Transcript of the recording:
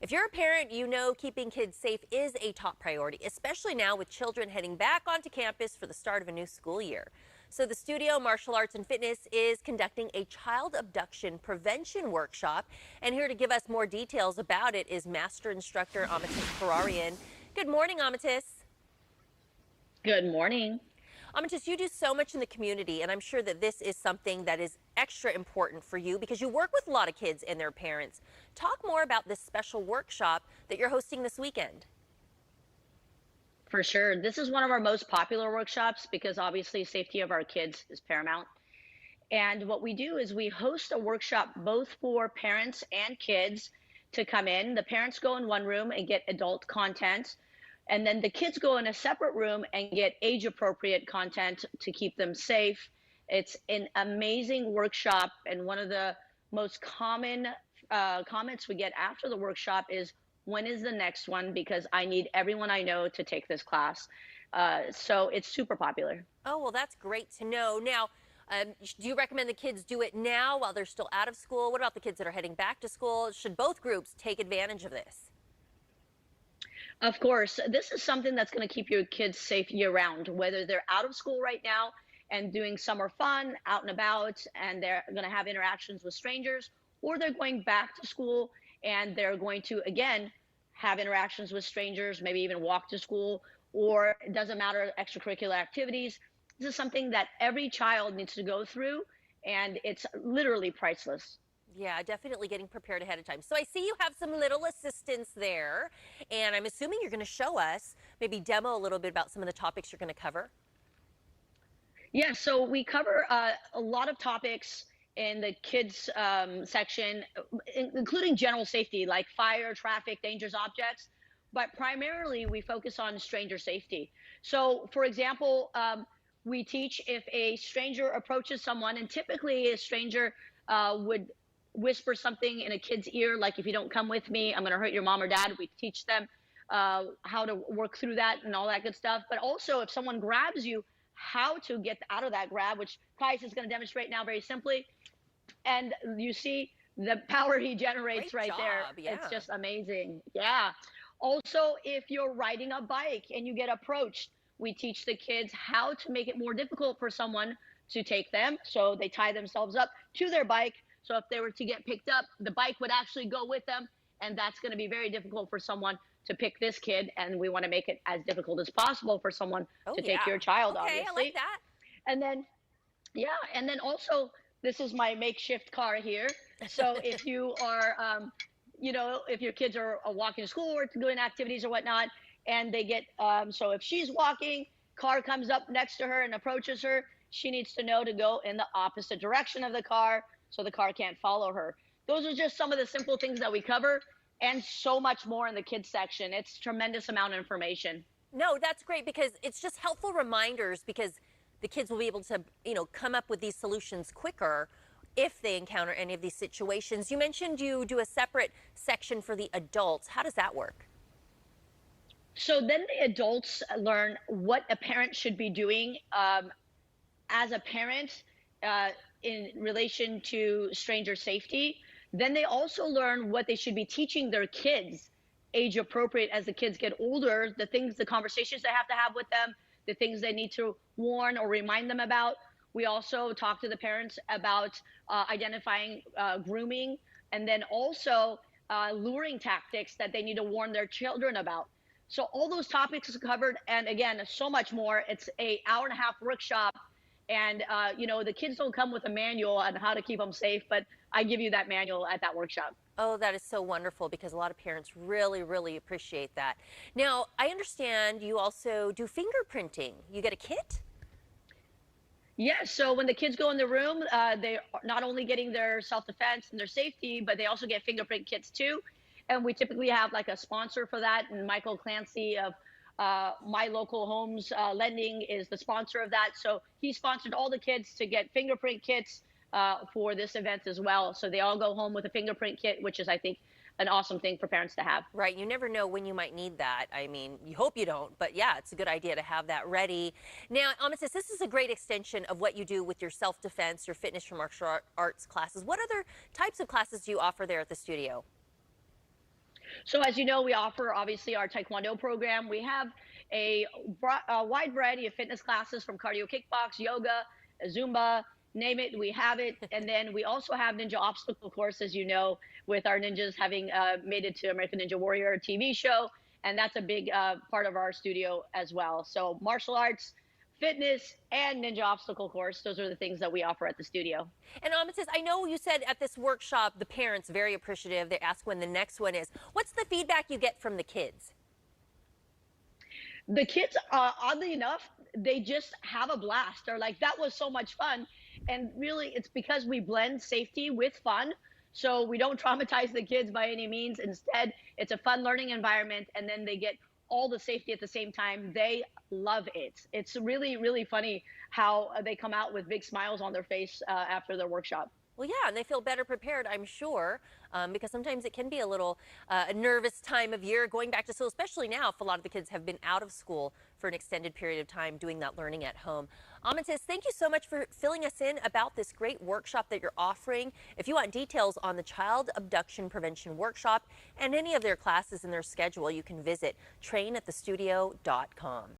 If you're a parent, you know keeping kids safe is a top priority, especially now with children heading back onto campus for the start of a new school year. So the studio Martial Arts and Fitness is conducting a child abduction prevention workshop. And here to give us more details about it is Master Instructor Amatis Kararian. Good morning, Amatis. Good morning. Amatis, you do so much in the community, and I'm sure that this is something that is extra important for you because you work with a lot of kids and their parents. Talk more about this special workshop that you're hosting this weekend. For sure. This is one of our most popular workshops because obviously safety of our kids is paramount. And what we do is we host a workshop both for parents and kids to come in. The parents go in one room and get adult content. And then the kids go in a separate room and get age-appropriate content to keep them safe. It's an amazing workshop, and one of the most common comments we get after the workshop is, when is the next one? Because I need everyone I know to take this class. So it's super popular. Oh, well, that's great to know. Now, do you recommend the kids do it now while they're still out of school? What about the kids that are heading back to school? Should both groups take advantage of this? Of course, this is something that's going to keep your kids safe year-round, whether they're out of school right now and doing summer fun, out and about, and they're going to have interactions with strangers, or they're going back to school and they're going to, again, have interactions with strangers, maybe even walk to school, or it doesn't matter, extracurricular activities. This is something that every child needs to go through, and it's literally priceless. Yeah, definitely getting prepared ahead of time. So I see you have some little assistants there, and I'm assuming you're going to show us, maybe demo a little bit about some of the topics you're going to cover. Yeah, so we cover a lot of topics in the kids section, including general safety like fire, traffic, dangerous objects, but primarily we focus on stranger safety. So for example, we teach if a stranger approaches someone, and typically a stranger would whisper something in a kid's ear, like, if you don't come with me, I'm going to hurt your mom or dad. We teach them how to work through that and all that good stuff. But also, if someone grabs you, how to get out of that grab, which Kais is going to demonstrate now very simply. And you see the power he generates Great right job, there. yeah. It's just amazing. Yeah. Also, if you're riding a bike and you get approached, we teach the kids how to make it more difficult for someone to take them. So they tie themselves up to their bike. So if they were to get picked up, the bike would actually go with them. And that's going to be very difficult for someone to pick this kid. And we want to make it as difficult as possible for someone to take your child, okay, obviously. I like that. And then, yeah, and then also, this is my makeshift car here. So if you are, if your kids are walking to school or doing activities or whatnot, and they get, so if she's walking, car comes up next to her and approaches her, she needs to know to go in the opposite direction of the car so the car can't follow her. Those are just some of the simple things that we cover, and so much more in the kids section. It's a tremendous amount of information. No, that's great because it's just helpful reminders, because the kids will be able to, come up with these solutions quicker if they encounter any of these situations. You mentioned you do a separate section for the adults. How does that work? So then the adults learn what a parent should be doing as a parent in relation to stranger safety. Then they also learn what they should be teaching their kids, age appropriate, as the kids get older, the conversations they have to have with them, the things they need to warn or remind them about. We also talk to the parents about identifying grooming, and then also luring tactics that they need to warn their children about. So all those topics are covered, and again, so much more. It's an hour-and-a-half workshop, and the kids don't come with a manual on how to keep them safe, but I give you that manual at that workshop. Oh, that is so wonderful, because a lot of parents really, really appreciate that. Now, I understand you also do fingerprinting. You get a kit? Yeah, so when the kids go in the room, they're not only getting their self-defense and their safety, but they also get fingerprint kits too. And we typically have like a sponsor for that, and Michael Clancy of My Local Homes Lending is the sponsor of that. So he sponsored all the kids to get fingerprint kits for this event as well. So they all go home with a fingerprint kit, which is, I think, an awesome thing for parents to have. Right. You never know when you might need that. I mean, you hope you don't, but yeah, it's a good idea to have that ready. Now, Amatis, this is a great extension of what you do with your self-defense, your fitness for martial arts classes. What other types of classes do you offer there at the studio? So as you know, we offer obviously our Taekwondo program. We have a wide variety of fitness classes from cardio kickbox, yoga, Zumba, name it, we have it. And then we also have ninja obstacle course, as you know, with our ninjas having made it to American Ninja Warrior TV show. And that's a big part of our studio as well. So martial arts, fitness, and ninja obstacle course. Those are the things that we offer at the studio. And Amethyst, I know you said at this workshop, the parents very appreciative. They ask when the next one is. What's the feedback you get from the kids? The kids, oddly enough, they just have a blast. They're like, that was so much fun. And really, it's because we blend safety with fun. So we don't traumatize the kids by any means. Instead, it's a fun learning environment, and then they get all the safety at the same time. They love it. It's really, really funny how they come out with big smiles on their face after their workshop. Well, yeah, and they feel better prepared, I'm sure, because sometimes it can be a little a nervous time of year going back to school, especially now if a lot of the kids have been out of school for an extended period of time doing that learning at home. Amethyst, thank you so much for filling us in about this great workshop that you're offering. If you want details on the Child Abduction Prevention Workshop and any of their classes in their schedule, you can visit trainatthestudio.com.